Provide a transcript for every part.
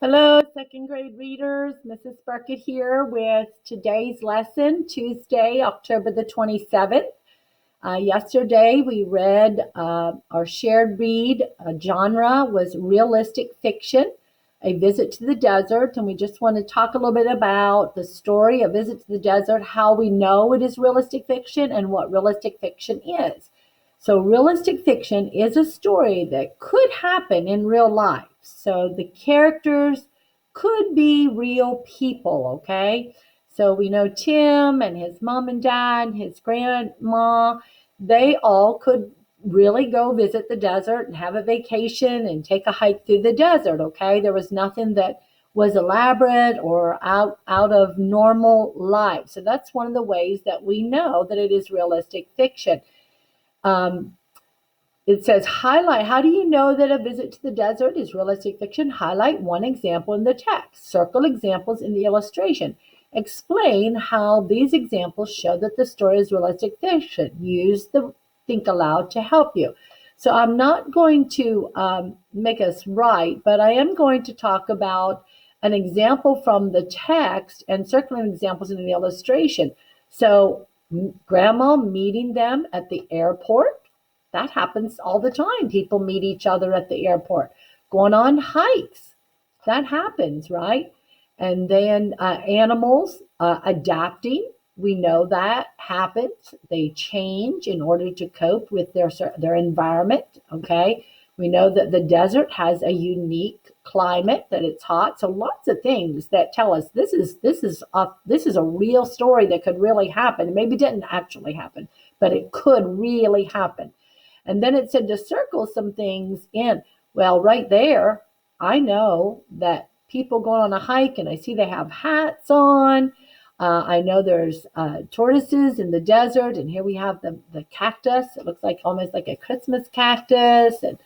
Hello, second grade readers. Mrs. Burkett here with today's lesson, Tuesday, October the 27th. Yesterday we read our shared read genre was realistic fiction, A Visit to the Desert, and we just want to talk a little bit about the story, A Visit to the Desert, how we know it is realistic fiction, and what realistic fiction is. So, realistic fiction is a story that could happen in real life. So, the characters could be real people, okay? So, we know Tim and his mom and dad, his grandma, they all could really go visit the desert and have a vacation and take a hike through the desert, okay? There was nothing that was elaborate or out of normal life. So that's one of the ways that we know that it is realistic fiction. Um, it says highlight. How do you know that a visit to the desert is realistic fiction? Highlight one example in the text. Circle examples in the illustration. Explain how these examples show that the story is realistic fiction. Use the think aloud to help you. So I'm not going to make us write, but I am going to talk about an example from the text and circling examples in the illustration. So grandma meeting them at the airport. That happens all the time. People meet each other at the airport. Going on hikes. That happens, right? And then animals adapting. We know that happens. They change in order to cope with their environment. Okay. We know that the desert has a unique climate, that it's hot. So lots of things that tell us this is a real story that could really happen. Maybe it didn't actually happen, but it could really happen. And then it said to circle some things in. Well, right there, I know that people going on a hike and I see they have hats on. I know there's tortoises in the desert, and here we have the cactus. It looks like almost like a Christmas cactus. And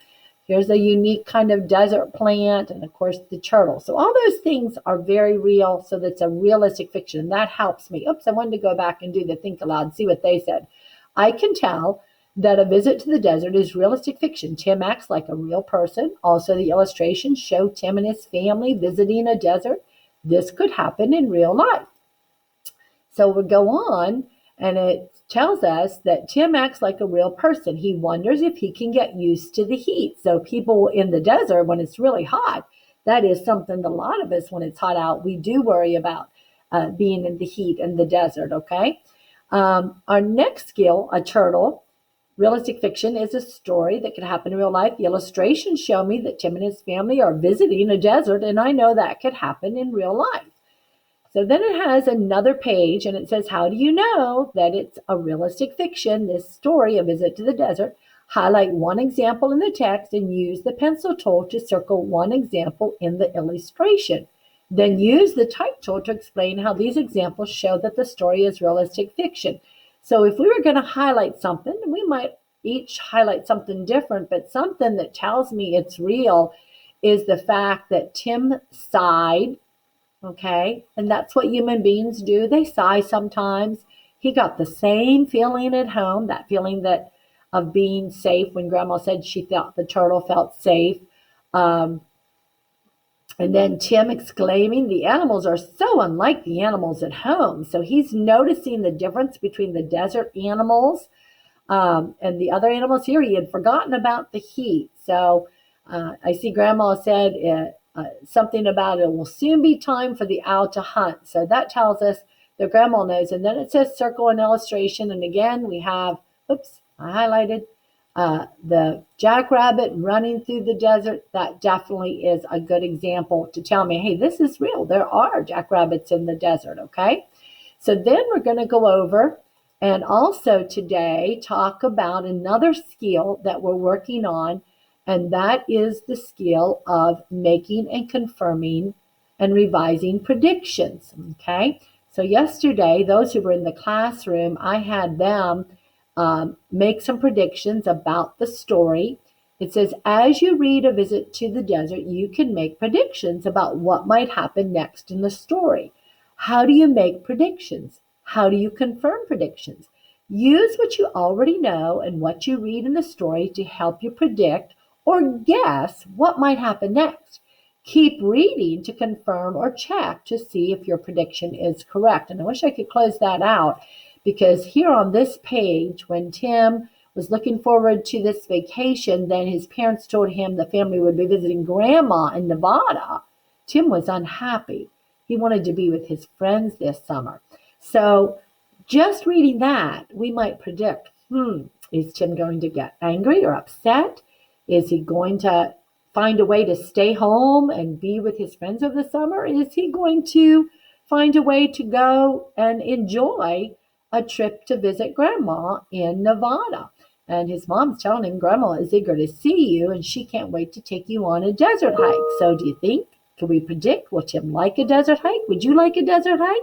here's a unique kind of desert plant, and of course the turtle. So all those things are very real. So that's a realistic fiction, and that helps me. Oops, I wanted to go back and do the think aloud, see what they said. I can tell that a visit to the desert is realistic fiction. Tim acts like a real person. Also, the illustrations show Tim and his family visiting a desert. This could happen in real life. So we go on, and it tells us that Tim acts like a real person. He wonders if he can get used to the heat. So people in the desert, when it's really hot, that is something that a lot of us, when it's hot out, we do worry about being in the heat in the desert, okay? Our next skill, a turtle. Realistic fiction is a story that could happen in real life. The illustrations show me that Tim and his family are visiting a desert, and I know that could happen in real life. So then it has another page, and it says, how do you know that it's a realistic fiction, this story, A Visit to the Desert? Highlight one example in the text and use the pencil tool to circle one example in the illustration. Then use the type tool to explain how these examples show that the story is realistic fiction. So if we were going to highlight something, we might each highlight something different, but something that tells me it's real is the fact that Tim sighed. Okay. And that's what human beings do. They sigh sometimes. He got the same feeling at home, that feeling that of being safe when grandma said she felt the turtle felt safe. Um, and then Tim exclaiming, the animals are so unlike the animals at home. So he's noticing the difference between the desert animals and the other animals here. He had forgotten about the heat. So I see grandma said something about it will soon be time for the owl to hunt. So that tells us that grandma knows. And then it says circle an illustration. And again, we have, oops, I highlighted the jackrabbit running through the desert. That definitely is a good example to tell me, hey, this is real. There are jackrabbits in the desert, okay? So then we're going to go over and also today talk about another skill that we're working on, and that is the skill of making and confirming and revising predictions, okay? So yesterday, those who were in the classroom, I had them make some predictions about the story. It says, as you read A Visit to the Desert, you can make predictions about what might happen next in the story. How do you make predictions? How do you confirm predictions? Use what you already know and what you read in the story to help you predict or guess what might happen next. Keep reading to confirm or check to see if your prediction is correct. And I wish I could close that out, because here on this page, when Tim was looking forward to this vacation, then his parents told him the family would be visiting Grandma in Nevada. Tim was unhappy. He wanted to be with his friends this summer. So just reading that, we might predict, is Tim going to get angry or upset? Is he going to find a way to stay home and be with his friends over the summer? Is he going to find a way to go and enjoy a trip to visit Grandma in Nevada? And his mom's telling him Grandma is eager to see you and she can't wait to take you on a desert hike. So do you think, can we predict, will Tim like a desert hike? Would you like a desert hike?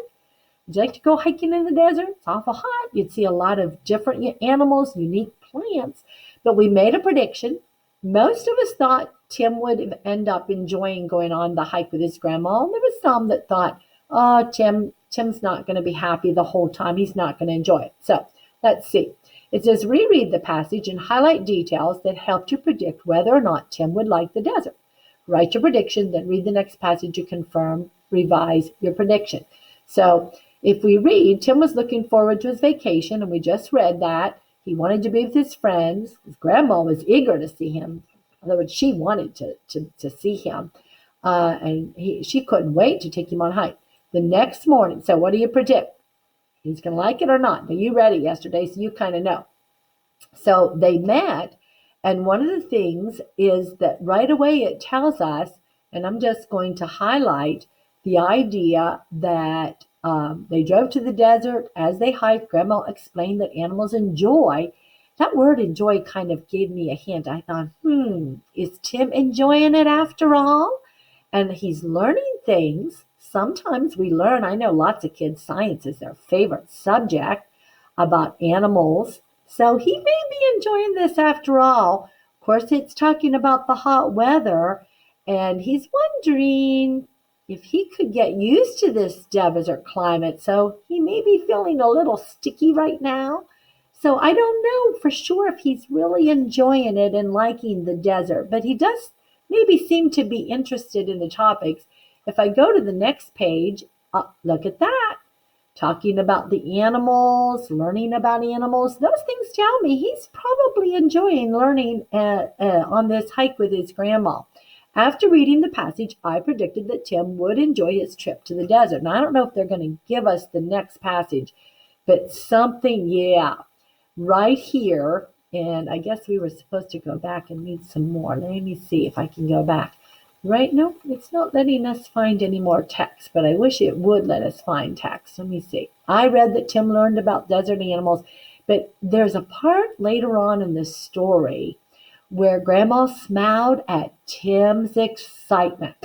Would you like to go hiking in the desert? It's awful hot. You'd see a lot of different animals, unique plants. But we made a prediction. Most of us thought Tim would end up enjoying going on the hike with his grandma. And there was some that thought, oh, Tim's not going to be happy the whole time. He's not going to enjoy it. So let's see. It says, reread the passage and highlight details that help to predict whether or not Tim would like the desert. Write your prediction, then read the next passage to confirm, revise your prediction. So if we read, Tim was looking forward to his vacation, and we just read that. He wanted to be with his friends. His grandma was eager to see him. In other words, she wanted to see him. And she couldn't wait to take him on a hike. The next morning, so what do you predict? He's going to like it or not? Now, you read it yesterday, so you kind of know. So they met, and one of the things is that right away it tells us, and I'm just going to highlight the idea that they drove to the desert. As they hiked, Grandma explained that animals enjoy. That word enjoy kind of gave me a hint. I thought, is Tim enjoying it after all? And he's learning things. Sometimes we learn, I know lots of kids, science is their favorite subject, about animals. So he may be enjoying this after all. Of course, it's talking about the hot weather, and he's wondering if he could get used to this desert climate. So he may be feeling a little sticky right now. So I don't know for sure if he's really enjoying it and liking the desert, but he does maybe seem to be interested in the topics. If I go to the next page, look at that. Talking about the animals, learning about animals, those things tell me he's probably enjoying learning on this hike with his grandma. After reading the passage, I predicted that Tim would enjoy his trip to the desert. Now, I don't know if they're going to give us the next passage, but something, right here. And I guess we were supposed to go back and read some more. Let me see if I can go back. Right? No, it's not letting us find any more text, but I wish it would let us find text. Let me see. I read that Tim learned about desert animals, but there's a part later on in this story where Grandma smiled at Tim's excitement.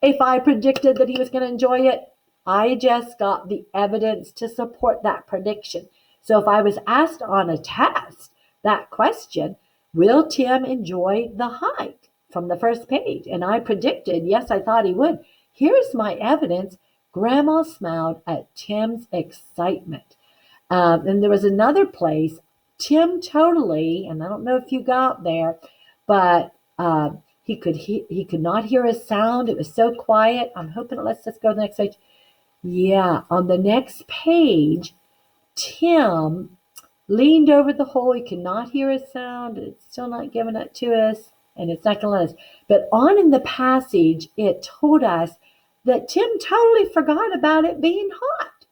If I predicted that he was going to enjoy it, I just got the evidence to support that prediction. So if I was asked on a test that question, will Tim enjoy the hike? From the first page, and I predicted, yes, I thought he would. Here's my evidence. Grandma smiled at Tim's excitement. And there was another place, Tim totally, and I don't know if you got there, but he could not hear a sound. It was so quiet. I'm hoping it lets us go to the next page. Yeah, on the next page, Tim leaned over the hole. He could not hear a sound. It's still not giving it to us. And it's not going to let us. But on in the passage, it told us that Tim totally forgot about it being hot.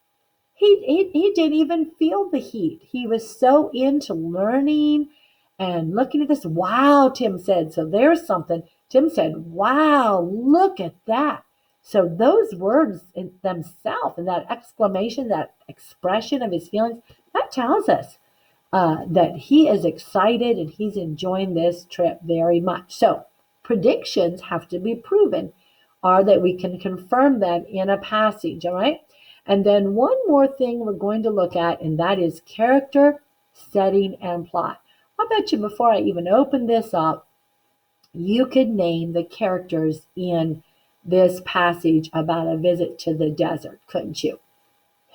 He didn't even feel the heat. He was so into learning and looking at this. Wow, Tim said. So there's something. Tim said, wow, look at that. So those words in themselves and that exclamation, that expression of his feelings, that tells us that he is excited and he's enjoying this trip very much. So predictions have to be proven, or that we can confirm them in a passage, all right? And then one more thing we're going to look at, and that is character, setting, and plot. I'll bet you before I even open this up, you could name the characters in this passage about a visit to the desert, couldn't you?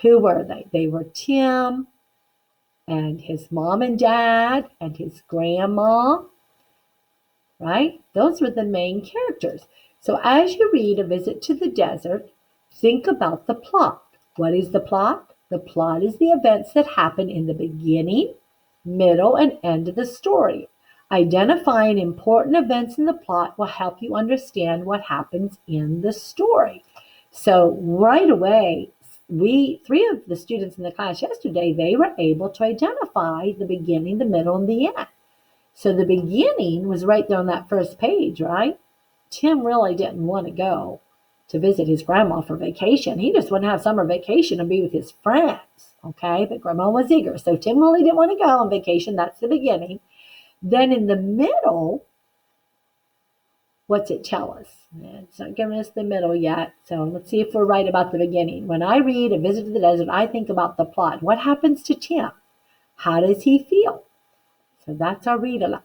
Who were they? They were Tim, and his mom and dad, and his grandma, right? Those were the main characters. So as you read A Visit to the Desert, think about the plot. What is the plot? The plot is the events that happen in the beginning, middle, and end of the story. Identifying important events in the plot will help you understand what happens in the story. So right away, three of the students in the class yesterday, they were able to identify the beginning, the middle, and the end. So the beginning was right there on that first page, right? Tim really didn't want to go to visit his grandma for vacation. He just wanted to have summer vacation and be with his friends. Okay, but grandma was eager. So Tim really didn't want to go on vacation. That's the beginning. Then in the middle, what's it tell us? It's not giving us the middle yet. So let's see if we're right about the beginning. When I read A Visit to the Desert, I think about the plot. What happens to Tim? How does he feel? So that's our read aloud.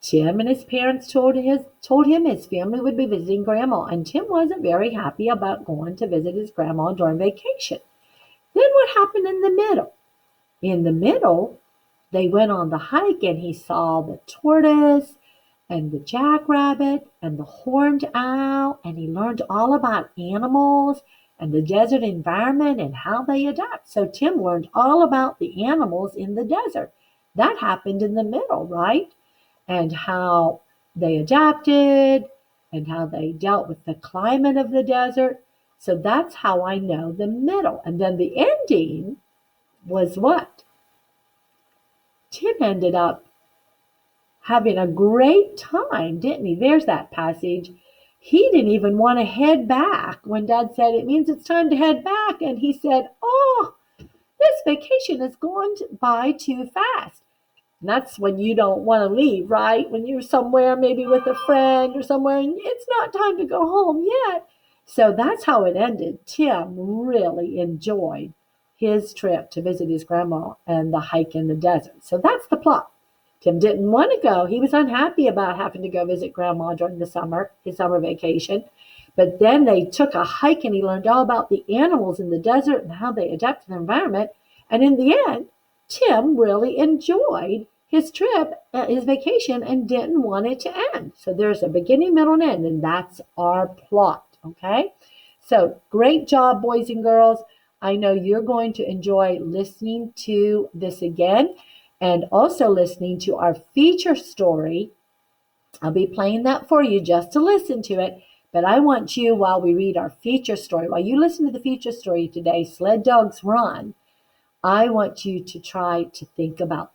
Tim and his parents told him his family would be visiting Grandma, and Tim wasn't very happy about going to visit his grandma during vacation. Then what happened in the middle? In the middle, they went on the hike and he saw the tortoise and the jackrabbit and the horned owl, and he learned all about animals and the desert environment and how they adapt. So Tim learned all about the animals in the desert. That happened in the middle, right? And how they adapted and how they dealt with the climate of the desert. So that's how I know the middle. And then the ending was what? Tim ended up having a great time, didn't he? There's that passage. He didn't even want to head back when Dad said, it means it's time to head back. And he said, oh, this vacation is going by too fast. And that's when you don't want to leave, right? When you're somewhere, maybe with a friend or somewhere, and it's not time to go home yet. So that's how it ended. Tim really enjoyed his trip to visit his grandma and the hike in the desert. So that's the plot. Tim didn't want to go. He was unhappy about having to go visit grandma during his summer vacation. But then they took a hike and he learned all about the animals in the desert and how they adapt to the environment. And in the end, Tim really enjoyed his trip, his vacation, and didn't want it to end. So there's a beginning, middle, and end, and that's our plot, okay? So great job, boys and girls. I know you're going to enjoy listening to this again and also listening to our feature story. I'll be playing that for you just to listen to it, but I want you, while we read our feature story, while you listen to the feature story today, Sled Dogs Run, I want you to try to think about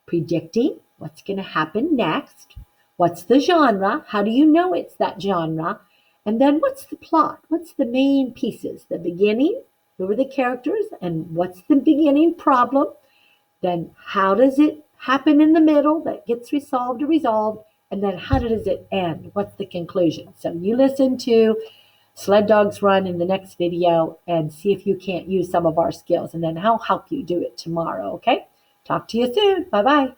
predicting what's going to happen next. What's the genre? How do you know it's that genre? And then what's the plot? What's the main pieces? The beginning, who are the characters, and what's the beginning problem? Then how does it happen in the middle that gets resolved or resolved? And then how does it end? What's the conclusion? So you listen to Sled Dogs Run in the next video and see if you can't use some of our skills. And then I'll help you do it tomorrow, okay? Talk to you soon. Bye-bye.